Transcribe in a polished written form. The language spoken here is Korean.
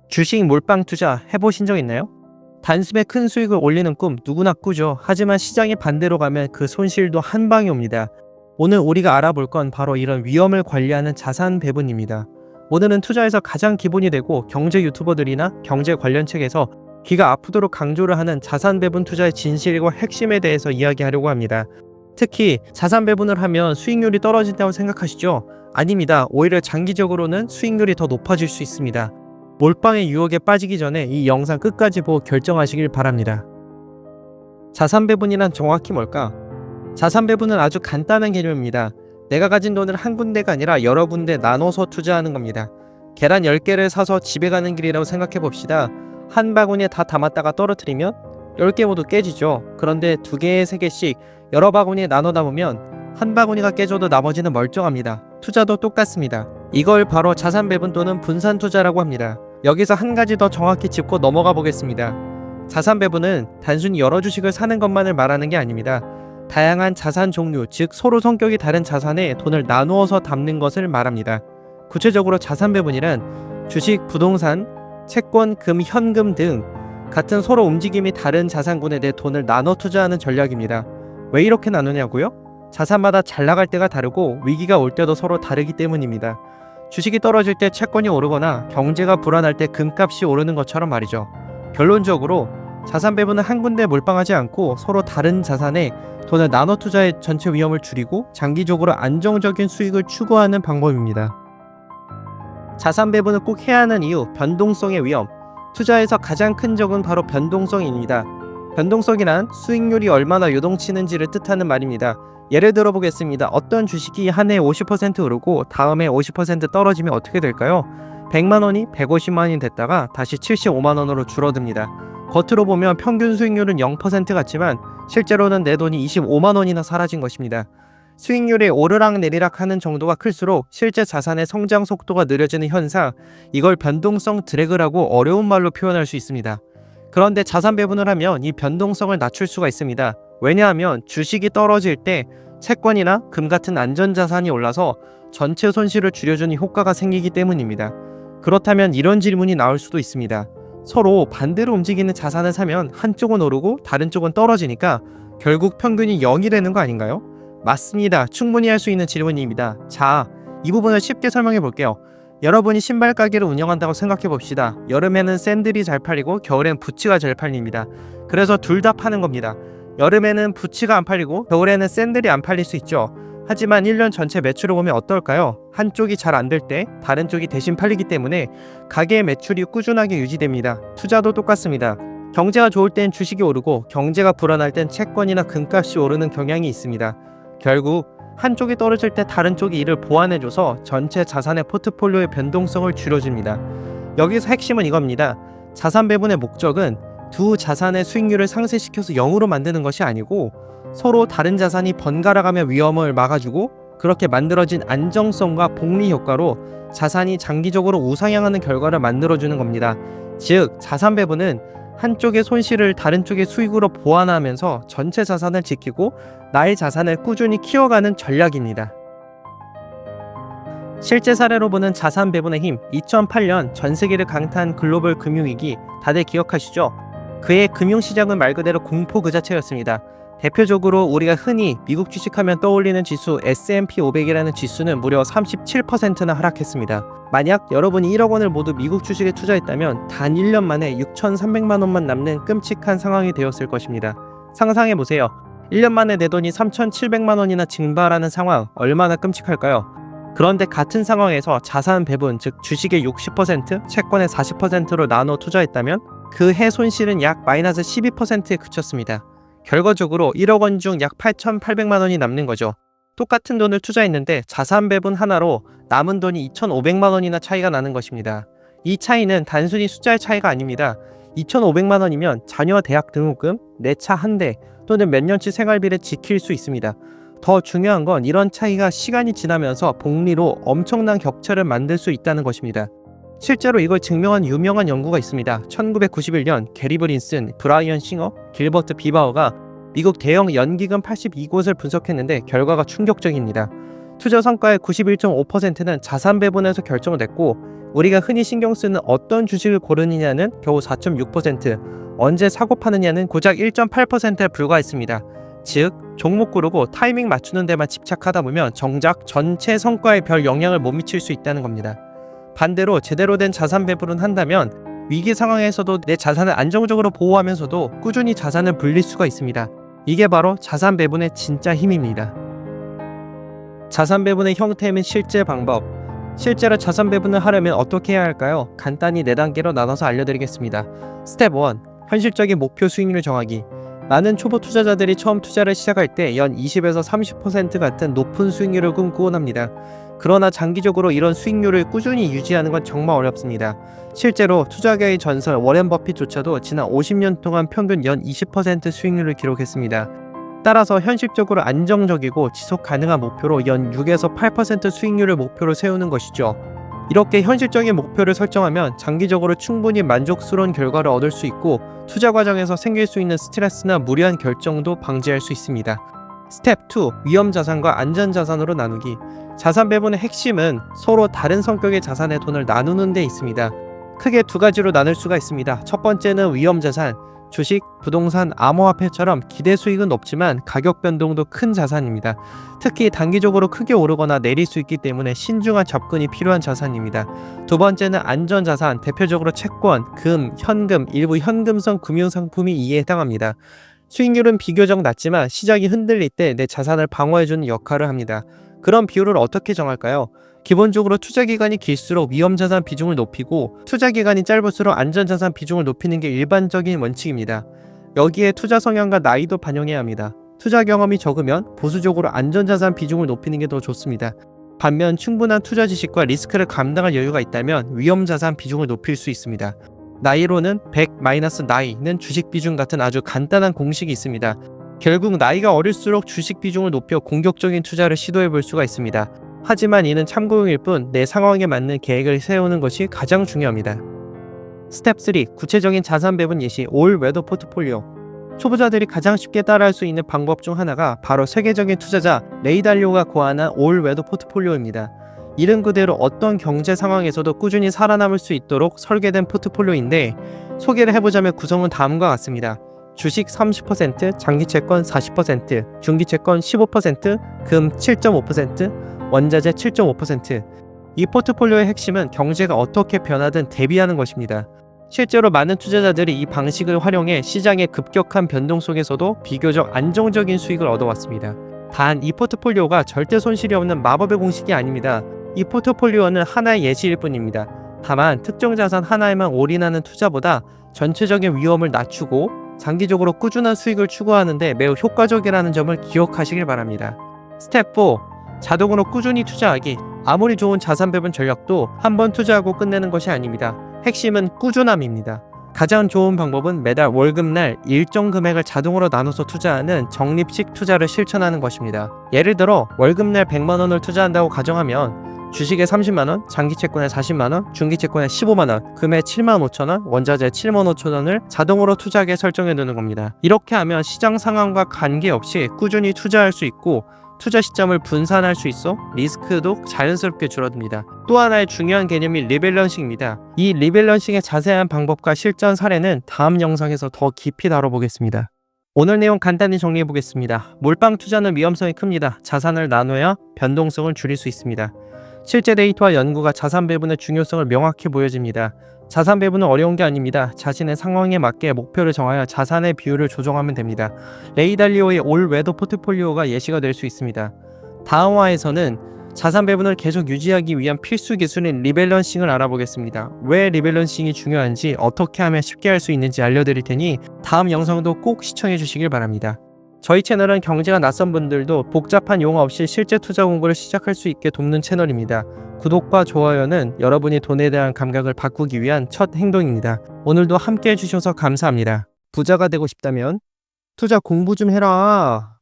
주식 몰빵 투자 해보신 적 있나요? 단숨에 큰 수익을 올리는 꿈 누구나 꾸죠. 하지만 시장이 반대로 가면 그 손실도 한 방에 옵니다. 오늘 우리가 알아볼 건 바로 이런 위험을 관리하는 자산 배분입니다. 오늘은 투자에서 가장 기본이 되고 경제 유튜버들이나 경제 관련 책에서 귀가 아프도록 강조를 하는 자산 배분 투자의 진실과 핵심에 대해서 이야기하려고 합니다. 특히 자산 배분을 하면 수익률이 떨어진다고 생각하시죠? 아닙니다. 오히려 장기적으로는 수익률이 더 높아질 수 있습니다. 몰빵의 유혹에 빠지기 전에 이 영상 끝까지 보고 결정하시길 바랍니다. 자산 배분이란 정확히 뭘까? 자산 배분은 아주 간단한 개념입니다. 내가 가진 돈을 한 군데가 아니라 여러 군데 나눠서 투자하는 겁니다. 계란 10개를 사서 집에 가는 길이라고 생각해 봅시다. 한 바구니에 다 담았다가 떨어뜨리면 10개 모두 깨지죠. 그런데 2개, 3개씩 여러 바구니에 나눠 담으면 한 바구니가 깨져도 나머지는 멀쩡합니다. 투자도 똑같습니다. 이걸 바로 자산 배분 또는 분산 투자라고 합니다. 여기서 한 가지 더 정확히 짚고 넘어가 보겠습니다. 자산 배분은 단순히 여러 주식을 사는 것만을 말하는 게 아닙니다. 다양한 자산 종류, 즉 서로 성격이 다른 자산에 돈을 나누어서 담는 것을 말합니다. 구체적으로 자산 배분이란 주식, 부동산, 채권, 금, 현금 등 같은 서로 움직임이 다른 자산군에 내 돈을 나눠 투자하는 전략입니다. 왜 이렇게 나누냐고요? 자산마다 잘 나갈 때가 다르고 위기가 올 때도 서로 다르기 때문입니다. 주식이 떨어질 때 채권이 오르거나 경제가 불안할 때 금값이 오르는 것처럼 말이죠. 결론적으로 자산 배분은 한 군데 몰빵하지 않고 서로 다른 자산에 돈을 나눠 투자해 전체 위험을 줄이고 장기적으로 안정적인 수익을 추구하는 방법입니다. 자산 배분을 꼭 해야 하는 이유, 변동성의 위험. 투자에서 가장 큰 적은 바로 변동성입니다. 변동성이란 수익률이 얼마나 요동치는지를 뜻하는 말입니다. 예를 들어 보겠습니다. 어떤 주식이 한 해에 50% 오르고 다음에 50% 떨어지면 어떻게 될까요? 100만원이 150만원이 됐다가 다시 75만원으로 줄어듭니다. 겉으로 보면 평균 수익률은 0% 같지만 실제로는 내 돈이 25만원이나 사라진 것입니다. 수익률이 오르락 내리락 하는 정도가 클수록 실제 자산의 성장 속도가 느려지는 현상, 이걸 변동성 드래그라고 어려운 말로 표현할 수 있습니다. 그런데 자산 배분을 하면 이 변동성을 낮출 수가 있습니다. 왜냐하면 주식이 떨어질 때 채권이나 금 같은 안전자산이 올라서 전체 손실을 줄여주는 효과가 생기기 때문입니다. 그렇다면 이런 질문이 나올 수도 있습니다. 서로 반대로 움직이는 자산을 사면 한쪽은 오르고 다른 쪽은 떨어지니까 결국 평균이 0이 되는 거 아닌가요? 맞습니다. 충분히 할 수 있는 질문입니다. 자, 이 부분을 쉽게 설명해 볼게요. 여러분이 신발 가게를 운영한다고 생각해 봅시다. 여름에는 샌들이 잘 팔리고 겨울엔 부츠가 잘 팔립니다. 그래서 둘 다 파는 겁니다. 여름에는 부츠가 안 팔리고 겨울에는 샌들이 안 팔릴 수 있죠. 하지만 1년 전체 매출을 보면 어떨까요? 한쪽이 잘 안 될 때 다른 쪽이 대신 팔리기 때문에 가게의 매출이 꾸준하게 유지됩니다. 투자도 똑같습니다. 경제가 좋을 땐 주식이 오르고 경제가 불안할 땐 채권이나 금값이 오르는 경향이 있습니다. 결국 한쪽이 떨어질 때 다른 쪽이 이를 보완해줘서 전체 자산의 포트폴리오의 변동성을 줄여줍니다. 여기서 핵심은 이겁니다. 자산 배분의 목적은 두 자산의 수익률을 상쇄시켜서 0으로 만드는 것이 아니고 서로 다른 자산이 번갈아가며 위험을 막아주고 그렇게 만들어진 안정성과 복리 효과로 자산이 장기적으로 우상향하는 결과를 만들어주는 겁니다. 즉, 자산 배분은 한쪽의 손실을 다른 쪽의 수익으로 보완하면서 전체 자산을 지키고 나의 자산을 꾸준히 키워가는 전략입니다. 실제 사례로 보는 자산 배분의 힘, 2008년 전 세계를 강타한 글로벌 금융위기 다들 기억하시죠? 그해 금융시장은 말 그대로 공포 그 자체였습니다. 대표적으로 우리가 흔히 미국 주식하면 떠올리는 지수 S&P 500이라는 지수는 무려 37%나 하락했습니다. 만약 여러분이 1억 원을 모두 미국 주식에 투자했다면 단 1년 만에 6,300만 원만 남는 끔찍한 상황이 되었을 것입니다. 상상해보세요. 1년 만에 내 돈이 3,700만 원이나 증발하는 상황, 얼마나 끔찍할까요? 그런데 같은 상황에서 자산 배분, 즉 주식의 60%, 채권의 40%로 나눠 투자했다면 그 해 손실은 약 마이너스 12%에 그쳤습니다. 결과적으로 1억 원 중 약 8,800만 원이 남는 거죠. 똑같은 돈을 투자했는데 자산 배분 하나로 남은 돈이 2,500만 원이나 차이가 나는 것입니다. 이 차이는 단순히 숫자의 차이가 아닙니다. 2,500만 원이면 자녀 대학 등록금, 내 차 한 대 또는 몇 년치 생활비를 지킬 수 있습니다. 더 중요한 건 이런 차이가 시간이 지나면서 복리로 엄청난 격차를 만들 수 있다는 것입니다. 실제로 이걸 증명한 유명한 연구가 있습니다. 1991년 게리 브린슨, 브라이언 싱어, 길버트 비바어가 미국 대형 연기금 82곳을 분석했는데 결과가 충격적입니다. 투자 성과의 91.5%는 자산 배분에서 결정됐고 우리가 흔히 신경 쓰는 어떤 주식을 고르느냐는 겨우 4.6%, 언제 사고 파느냐는 고작 1.8%에 불과했습니다. 즉, 종목 고르고 타이밍 맞추는 데만 집착하다 보면 정작 전체 성과에 별 영향을 못 미칠 수 있다는 겁니다. 반대로 제대로 된 자산 배분을 한다면 위기 상황에서도 내 자산을 안정적으로 보호하면서도 꾸준히 자산을 불릴 수가 있습니다. 이게 바로 자산 배분의 진짜 힘입니다. 자산 배분의 형태 및 실제 방법. 실제로 자산 배분을 하려면 어떻게 해야 할까요? 간단히 4단계로 나눠서 알려드리겠습니다. 스텝 1. 현실적인 목표 수익률 정하기. 많은 초보 투자자들이 처음 투자를 시작할 때 연 20에서 30% 같은 높은 수익률을 꿈꾸곤 합니다. 그러나 장기적으로 이런 수익률을 꾸준히 유지하는 건 정말 어렵습니다. 실제로 투자계의 전설 워렌 버핏조차도 지난 50년 동안 평균 연 20% 수익률을 기록했습니다. 따라서 현실적으로 안정적이고 지속 가능한 목표로 연 6에서 8% 수익률을 목표로 세우는 것이죠. 이렇게 현실적인 목표를 설정하면 장기적으로 충분히 만족스러운 결과를 얻을 수 있고 투자 과정에서 생길 수 있는 스트레스나 무리한 결정도 방지할 수 있습니다. 스텝 2. 위험 자산과 안전 자산으로 나누기. 자산 배분의 핵심은 서로 다른 성격의 자산의 돈을 나누는 데 있습니다. 크게 2가지로 나눌 수가 있습니다. 첫 번째는 위험 자산. 주식, 부동산, 암호화폐처럼 기대 수익은 높지만 가격 변동도 큰 자산입니다. 특히 단기적으로 크게 오르거나 내릴 수 있기 때문에 신중한 접근이 필요한 자산입니다. 두 번째는 안전자산, 대표적으로 채권, 금, 현금, 일부 현금성 금융상품이 이에 해당합니다. 수익률은 비교적 낮지만 시장이 흔들릴 때 내 자산을 방어해주는 역할을 합니다. 그럼 비율을 어떻게 정할까요? 기본적으로 투자기간이 길수록 위험자산 비중을 높이고 투자기간이 짧을수록 안전자산 비중을 높이는 게 일반적인 원칙입니다. 여기에 투자 성향과 나이도 반영해야 합니다. 투자 경험이 적으면 보수적으로 안전자산 비중을 높이는 게 더 좋습니다. 반면 충분한 투자 지식과 리스크를 감당할 여유가 있다면 위험자산 비중을 높일 수 있습니다. 나이로는 100-나이는 주식 비중 같은 아주 간단한 공식이 있습니다. 결국 나이가 어릴수록 주식 비중을 높여 공격적인 투자를 시도해 볼 수가 있습니다. 하지만 이는 참고용일 뿐 내 상황에 맞는 계획을 세우는 것이 가장 중요합니다. 스텝 3. 구체적인 자산 배분 예시 올 웨더 포트폴리오. 초보자들이 가장 쉽게 따라할 수 있는 방법 중 하나가 바로 세계적인 투자자 레이 달리오가 고안한 올 웨더 포트폴리오입니다. 이름 그대로 어떤 경제 상황에서도 꾸준히 살아남을 수 있도록 설계된 포트폴리오인데 소개를 해보자면 구성은 다음과 같습니다. 주식 30%, 장기채권 40%, 중기채권 15%, 금 7.5%, 원자재 7.5%. 이 포트폴리오의 핵심은 경제가 어떻게 변하든 대비하는 것입니다. 실제로 많은 투자자들이 이 방식을 활용해 시장의 급격한 변동 속에서도 비교적 안정적인 수익을 얻어왔습니다. 단 이 포트폴리오가 절대 손실이 없는 마법의 공식이 아닙니다. 이 포트폴리오는 하나의 예시일 뿐입니다. 다만 특정 자산 하나에만 올인하는 투자보다 전체적인 위험을 낮추고 장기적으로 꾸준한 수익을 추구하는데 매우 효과적이라는 점을 기억하시길 바랍니다. 스텝 4. 자동으로 꾸준히 투자하기. 아무리 좋은 자산 배분 전략도 한번 투자하고 끝내는 것이 아닙니다. 핵심은 꾸준함입니다. 가장 좋은 방법은 매달 월급날 일정 금액을 자동으로 나눠서 투자하는 적립식 투자를 실천하는 것입니다. 예를 들어 월급날 100만 원을 투자한다고 가정하면 주식에 30만 원, 장기채권에 40만 원, 중기채권에 15만 원, 금에 7만 5천 원, 원자재 7만 5천 원을 자동으로 투자하게 설정해 두는 겁니다. 이렇게 하면 시장 상황과 관계없이 꾸준히 투자할 수 있고 투자 시점을 분산할 수 있어 리스크도 자연스럽게 줄어듭니다. 또 하나의 중요한 개념이 리밸런싱입니다. 이 리밸런싱의 자세한 방법과 실전 사례는 다음 영상에서 더 깊이 다뤄보겠습니다. 오늘 내용 간단히 정리해 보겠습니다. 몰빵 투자는 위험성이 큽니다. 자산을 나눠야 변동성을 줄일 수 있습니다. 실제 데이터와 연구가 자산 배분의 중요성을 명확히 보여집니다. 자산 배분은 어려운 게 아닙니다. 자신의 상황에 맞게 목표를 정하여 자산의 비율을 조정하면 됩니다. 레이 달리오의 올 웨더 포트폴리오가 예시가 될 수 있습니다. 다음화에서는 자산 배분을 계속 유지하기 위한 필수 기술인 리밸런싱을 알아보겠습니다. 왜 리밸런싱이 중요한지 어떻게 하면 쉽게 할 수 있는지 알려드릴 테니 다음 영상도 꼭 시청해 주시길 바랍니다. 저희 채널은 경제가 낯선 분들도 복잡한 용어 없이 실제 투자 공부를 시작할 수 있게 돕는 채널입니다. 구독과 좋아요는 여러분이 돈에 대한 감각을 바꾸기 위한 첫 행동입니다. 오늘도 함께 해주셔서 감사합니다. 부자가 되고 싶다면 투자 공부 좀 해라.